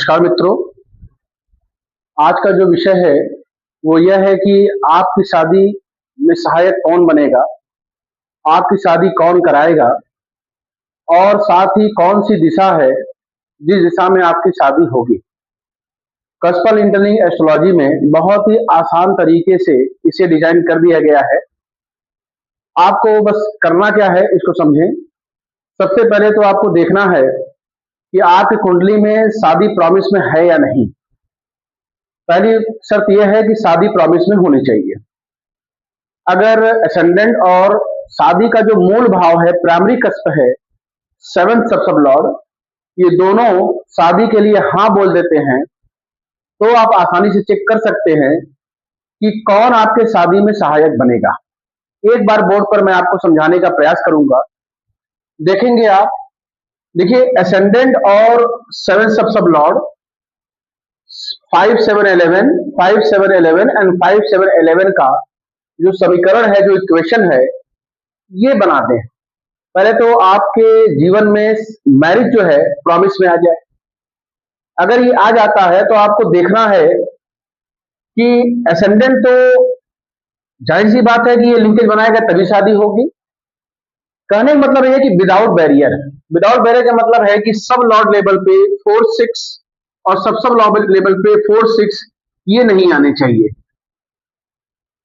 नमस्कार मित्रों। आज का जो विषय है वो यह है कि आपकी शादी में सहायक कौन बनेगा, आपकी शादी कौन कराएगा और साथ ही कौन सी दिशा है जिस दिशा में आपकी शादी होगी। कस्पल इंटरलिंक एस्ट्रोलॉजी में बहुत ही आसान तरीके से इसे डिजाइन कर दिया गया है। आपको बस करना क्या है, इसको समझें। सबसे पहले तो आपको देखना है कि आपकी कुंडली में शादी प्रॉमिस में है या नहीं। पहली शर्त यह है कि शादी प्रॉमिस में होनी चाहिए। अगर असेंडेंट और शादी का जो मूल भाव है, प्राइमरी कस्प है, सेवंथ सब लॉर्ड, ये दोनों शादी के लिए हाँ बोल देते हैं, तो आप आसानी से चेक कर सकते हैं कि कौन आपके शादी में सहायक बनेगा। एक बार बोर्ड पर मैं आपको समझाने का प्रयास करूंगा, देखेंगे आप। देखिए, असेंडेंट और सेवन सब लॉर्ड 5 7 11 5 7 11 एंड 5 7 11 का जो समीकरण है, जो इक्वेशन है, ये बनाते हैं। पहले तो आपके जीवन में मैरिज जो है प्रॉमिस में आ जाए। अगर ये आ जाता है तो आपको देखना है कि असेंडेंट तो जाहिर सी बात है कि ये लिंकेज बनाएगा तभी शादी होगी। कहने का मतलब यह है कि विदाउट बैरियर। विदाउट बैरियर का मतलब है कि सब लॉर्ड लेवल पे 4 6 और सब लॉर्ड लेवल पे 4 6 ये नहीं आने चाहिए।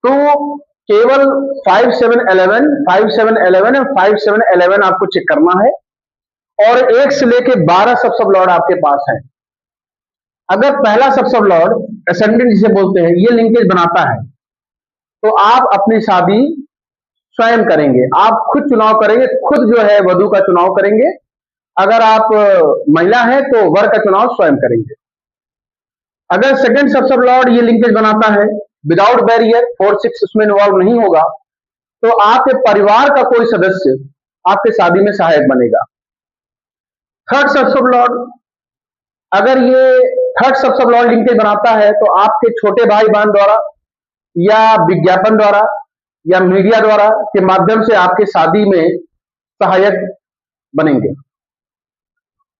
तो केवल 5 7 11 5 7 11 और 5 7 11 आपको चेक करना है, और 1 से लेके 12 सब लॉर्ड आपके पास है। अगर पहला सब लॉर्ड असेंडेंट जिसे बोलते हैं ये लिंकेज बनाता है, तो आप अपनी शादी स्वयं करेंगे। आप खुद चुनाव करेंगे, खुद जो है वधु का चुनाव करेंगे। अगर आप महिला है तो वर का चुनाव स्वयं करेंगे। अगर सेकंड सब लॉर्ड ये लिंकेज बनाता है विदाउट बैरियर, 4 6 उसमें इन्वॉल्व नहीं होगा, तो आपके परिवार का कोई सदस्य आपके शादी में सहायक बनेगा। थर्ड सब लॉर्ड, अगर ये थर्ड सब लॉर्ड लिंकेज बनाता है, तो आपके छोटे भाई बहन द्वारा या विज्ञापन द्वारा या मीडिया द्वारा के माध्यम से आपके शादी में सहायक बनेंगे।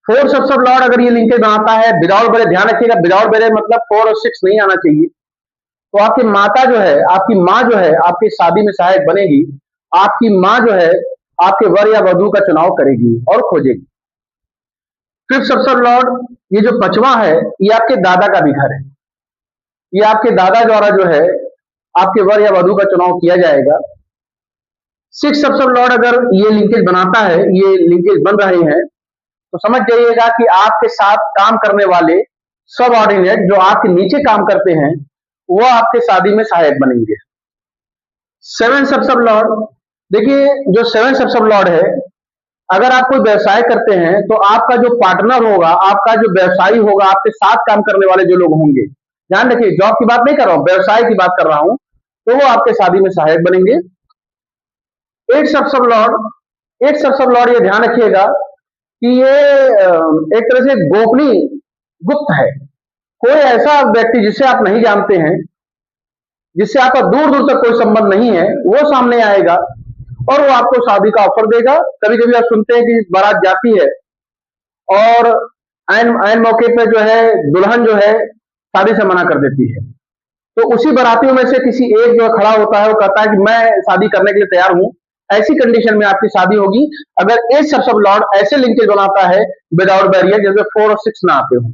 फोर सब लॉर्ड अगर ये लिंकेज बनाता है विदाउट बैरियर, ध्यान रखिएगा, विदाउट बैरियर मतलब 4 और 6 नहीं आना चाहिए, तो आपकी माता जो है, आपकी माँ जो है आपकी शादी में सहायक बनेगी। आपकी माँ जो है आपके वर या वधु का चुनाव करेगी और खोजेगी। फिफ्थ सब लॉर्ड, ये जो पांचवा है, ये आपके दादा का भी घर है। ये आपके दादा द्वारा जो है आपके वर या वधु का चुनाव किया जाएगा। सिक्स सब लॉर्ड अगर ये लिंकेज बनाता है, ये लिंकेज बन रहे हैं, तो समझ जाइएगा कि आपके साथ काम करने वाले सब ऑर्डिनेट जो आपके नीचे काम करते हैं, वो आपके शादी में सहायक बनेंगे। सेवन सब लॉर्ड, देखिए जो सेवन सब लॉर्ड है, अगर आप कोई व्यवसाय करते हैं तो आपका जो पार्टनर होगा, आपका जो व्यवसायी होगा, आपके साथ काम करने वाले जो लोग होंगे, ध्यान रखिए जॉब की बात नहीं कर रहा हूं, व्यवसाय की बात कर रहा हूं, तो वो आपके शादी में सहायक बनेंगे। एट सब लॉर्ड, एट सब लॉर्ड ये ध्यान रखिएगा कि ये एक तरह से गोपनीय गुप्त है। कोई ऐसा व्यक्ति जिसे आप नहीं जानते हैं, जिससे आपका दूर दूर तक कोई संबंध नहीं है, वो सामने आएगा और वो आपको शादी का ऑफर देगा। कभी कभी आप सुनते हैं कि बारात जाती है और ऐन मौके पे जो है दुल्हन जो है शादी से मना कर देती है, तो उसी बारातियों में से किसी एक जो खड़ा होता है, वो कहता है कि मैं शादी करने के लिए तैयार हूं। ऐसी कंडीशन में आपकी शादी होगी अगर एट सब लॉर्ड ऐसे लिंकेज बनाता है विदाउट बैरियर, जैसे 4 और 6 ना आते हो।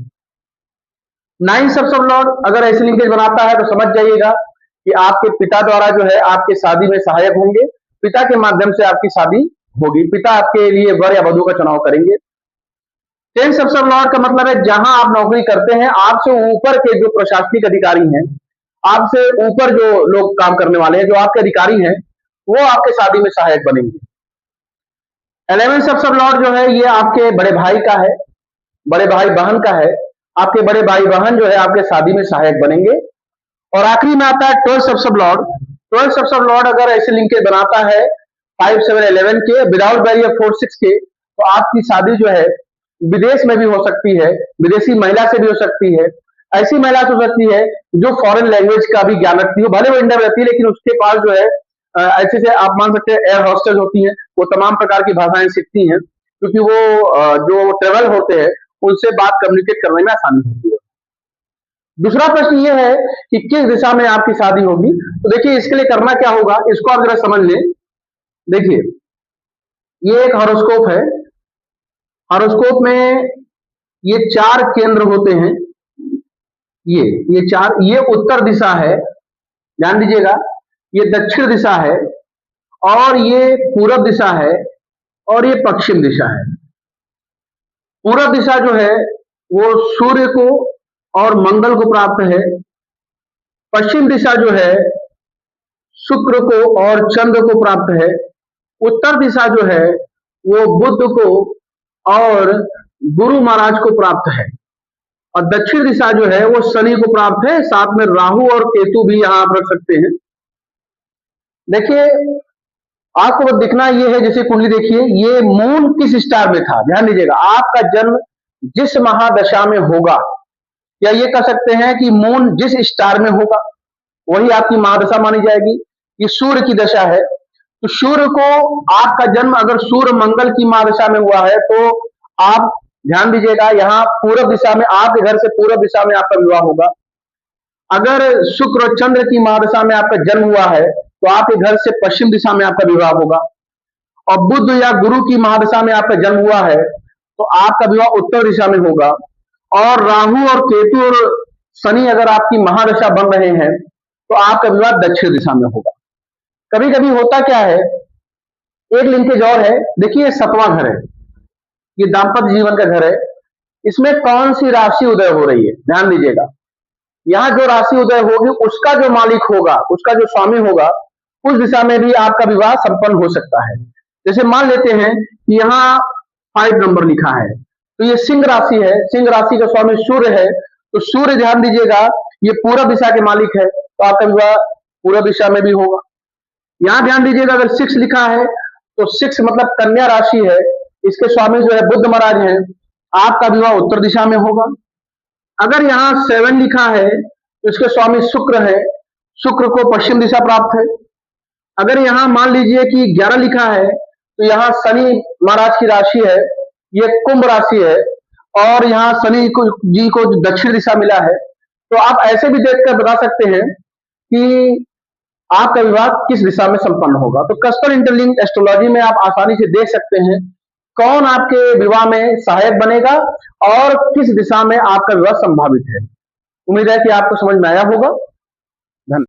9 सब लॉर्ड अगर ऐसे लिंकेज बनाता है, तो समझ जाइएगा कि आपके पिता द्वारा जो है आपके शादी में सहायक होंगे। पिता के माध्यम से आपकी शादी होगी, पिता आपके लिए वर या वधु का चुनाव करेंगे। 10 सब लॉर्ड का मतलब है जहां आप नौकरी करते हैं, आपसे ऊपर के जो प्रशासनिक अधिकारी हैं, आपसे ऊपर जो लोग काम करने वाले हैं, जो आपके अधिकारी हैं, वो आपके शादी में सहायक बनेंगे। 11 सब लॉर्ड जो है ये आपके बड़े भाई का है, बड़े भाई बहन का है। आपके बड़े भाई बहन जो है आपके शादी में सहायक बनेंगे। और आखिरी में आता है 12 सब लॉर्ड। 12 सब लॉर्ड अगर ऐसे लिंकेज बनाता है 5 7 11 के विदाउट बैरियर 4 6 के, तो आपकी शादी जो है विदेश में भी हो सकती है, विदेशी महिला से भी हो सकती है, ऐसी महिला से हो सकती है जो फॉरेन लैंग्वेज का भी ज्ञान रखती हो। भले वो इंडिया में रहती है, लेकिन उसके पास जो है ऐसे से आप मान सकते हैं एयर हॉस्टेस होती हैं, वो तमाम प्रकार की भाषाएं सीखती हैं, क्योंकि वो जो ट्रेवल होते हैं उनसे बात कम्युनिकेट करने में आसानी होती है। दूसरा प्रश्न ये है कि किस दिशा में आपकी शादी होगी। तो देखिए, इसके लिए करना क्या होगा, इसको आप जरा समझ लें। देखिए, ये एक हॉरोस्कोप है। हॉरोस्कोप में ये 4 केंद्र होते हैं। ये चार, ये उत्तर दिशा है, ध्यान दीजिएगा। ये दक्षिण दिशा है, और ये पूरब दिशा है, और ये पश्चिम दिशा है। पूरब दिशा जो है वो सूर्य को और मंगल को प्राप्त है। पश्चिम दिशा जो है शुक्र को और चंद्र को प्राप्त है। उत्तर दिशा जो है वो बुध को और गुरु महाराज को प्राप्त है। और दक्षिण दिशा जो है वो शनि को प्राप्त है। साथ में राहु और केतु भी यहां आप रख सकते हैं। देखिए, आपको बस दिखना ये है, जैसे कुंडली देखिए, ये मून किस स्टार में था, ध्यान दीजिएगा। आपका जन्म जिस महादशा में होगा, या ये कह सकते हैं कि मून जिस स्टार में होगा वही आपकी महादशा मानी जाएगी। ये सूर्य की दशा है, तो सूर्य को, आपका जन्म अगर सूर्य मंगल की महादशा में हुआ है तो आप ध्यान दीजिएगा, यहाँ पूरब दिशा में, आपके घर से पूरब दिशा में आपका विवाह होगा। अगर शुक्र और चंद्र की महादशा में आपका जन्म हुआ है तो आपके घर से पश्चिम दिशा में आपका विवाह होगा। और बुध या गुरु की महादशा में आपका जन्म हुआ है तो आपका विवाह उत्तर दिशा में होगा। और राहु और केतु और शनि अगर आपकी महादशा बन रहे हैं तो आपका विवाह दक्षिण दिशा में होगा। कभी कभी होता क्या है, एक लिंकेज और है। देखिए, 7वां घर है, ये दाम्पत्य जीवन का घर है। इसमें कौन सी राशि उदय हो रही है, ध्यान दीजिएगा। यहाँ जो राशि उदय होगी उसका जो मालिक होगा, उसका जो स्वामी होगा, उस दिशा में भी आपका विवाह संपन्न हो सकता है। जैसे मान लेते हैं कि यहाँ 5 नंबर लिखा है, तो ये सिंह राशि है। सिंह राशि का स्वामी सूर्य है, तो सूर्य, ध्यान दीजिएगा, ये पूरब दिशा के मालिक है, तो आपका विवाह पूरब दिशा में भी होगा। यहाँ ध्यान दीजिएगा, अगर 6 लिखा है तो 6 मतलब कन्या राशि है, इसके स्वामी जो है बुध महाराज हैं, आपका विवाह उत्तर दिशा में होगा। अगर यहाँ 7 लिखा है तो इसके स्वामी शुक्र है, शुक्र को पश्चिम दिशा प्राप्त है। अगर यहाँ मान लीजिए कि 11 लिखा है तो यहाँ शनि महाराज की राशि है, ये कुंभ राशि है, और यहाँ शनि को जी को दक्षिण दिशा मिला है। तो आप ऐसे भी देखकर बता सकते हैं कि आपका विवाह किस दिशा में संपन्न होगा। तो कस्पर इंटरलिंक एस्ट्रोलॉजी में आप आसानी से देख सकते हैं कौन आपके विवाह में सहायक बनेगा और किस दिशा में आपका विवाह संभावित है। उम्मीद है कि आपको समझ में आया होगा।